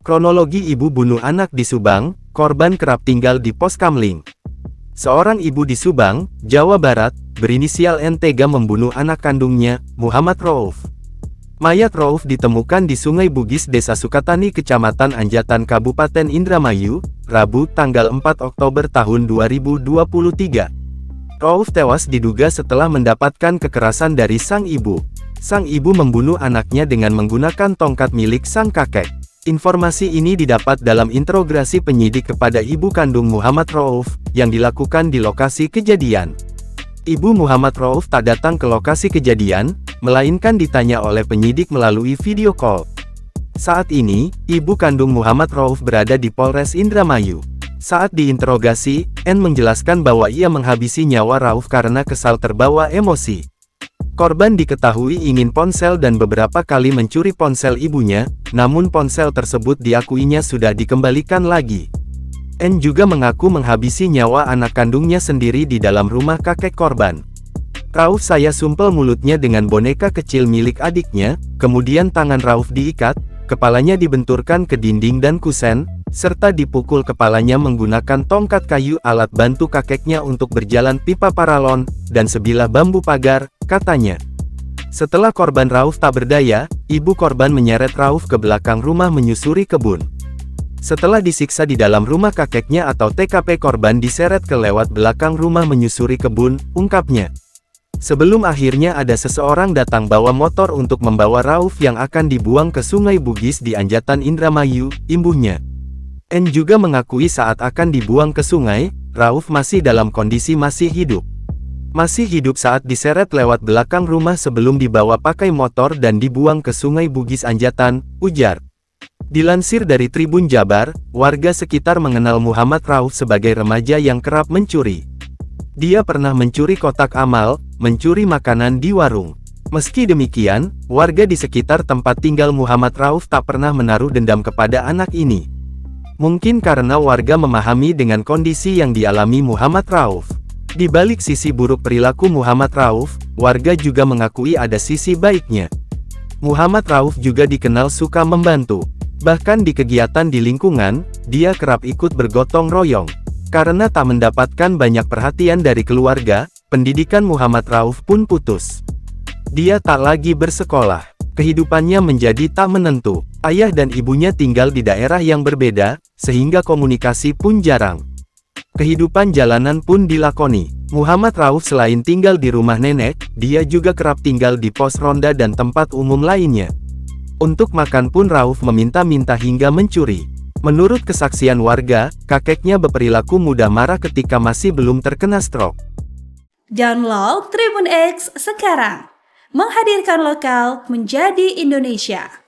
Kronologi ibu bunuh anak di Subang, korban kerap tinggal di pos Kamling. Seorang ibu di Subang, Jawa Barat, berinisial N tega membunuh anak kandungnya, Muhammad Rauf. Mayat Rauf ditemukan di Sungai Bugis, Desa Sukatani, Kecamatan Anjatan, Kabupaten Indramayu, Rabu, tanggal 4 Oktober tahun 2023. Rauf tewas diduga setelah mendapatkan kekerasan dari sang ibu. Sang ibu membunuh anaknya dengan menggunakan tongkat milik sang kakek. Informasi ini didapat dalam interogasi penyidik kepada ibu kandung Muhammad Rauf, yang dilakukan di lokasi kejadian. Ibu Muhammad Rauf tak datang ke lokasi kejadian, melainkan ditanya oleh penyidik melalui video call. Saat ini, ibu kandung Muhammad Rauf berada di Polres Indramayu. Saat diinterogasi, N menjelaskan bahwa ia menghabisi nyawa Rauf karena kesal terbawa emosi. Korban diketahui ingin ponsel dan beberapa kali mencuri ponsel ibunya, namun ponsel tersebut diakuinya sudah dikembalikan lagi. N juga mengaku menghabisi nyawa anak kandungnya sendiri di dalam rumah kakek korban. Rauf saya sumpel mulutnya dengan boneka kecil milik adiknya, kemudian tangan Rauf diikat, kepalanya dibenturkan ke dinding dan kusen, serta dipukul kepalanya menggunakan tongkat kayu alat bantu kakeknya untuk berjalan pipa paralon, dan sebilah bambu pagar, katanya. Setelah korban Rauf tak berdaya, ibu korban menyeret Rauf ke belakang rumah menyusuri kebun. Setelah disiksa di dalam rumah kakeknya atau TKP, korban diseret ke lewat belakang rumah menyusuri kebun, ungkapnya. Sebelum akhirnya ada seseorang datang bawa motor untuk membawa Rauf yang akan dibuang ke Sungai Bugis di Anjatan Indramayu, imbuhnya. N juga mengakui saat akan dibuang ke sungai, Rauf masih dalam kondisi masih hidup. Masih hidup saat diseret lewat belakang rumah sebelum dibawa pakai motor dan dibuang ke Sungai Bugis Anjatan, ujar. Dilansir dari Tribun Jabar, warga sekitar mengenal Muhammad Rauf sebagai remaja yang kerap mencuri. Dia pernah mencuri kotak amal, mencuri makanan di warung. Meski demikian, warga di sekitar tempat tinggal Muhammad Rauf tak pernah menaruh dendam kepada anak ini. Mungkin karena warga memahami dengan kondisi yang dialami Muhammad Rauf. Di balik sisi buruk perilaku Muhammad Rauf, warga juga mengakui ada sisi baiknya. Muhammad Rauf juga dikenal suka membantu. Bahkan di kegiatan di lingkungan, dia kerap ikut bergotong royong. Karena tak mendapatkan banyak perhatian dari keluarga, pendidikan Muhammad Rauf pun putus. Dia tak lagi bersekolah. Kehidupannya menjadi tak menentu. Ayah dan ibunya tinggal di daerah yang berbeda, sehingga komunikasi pun jarang. Kehidupan jalanan pun dilakoni. Muhammad Rauf selain tinggal di rumah nenek, dia juga kerap tinggal di pos ronda dan tempat umum lainnya. Untuk makan pun Rauf meminta-minta hingga mencuri. Menurut kesaksian warga, kakeknya berperilaku mudah marah ketika masih belum terkena stroke. Download Tribun X sekarang. Menghadirkan lokal menjadi Indonesia.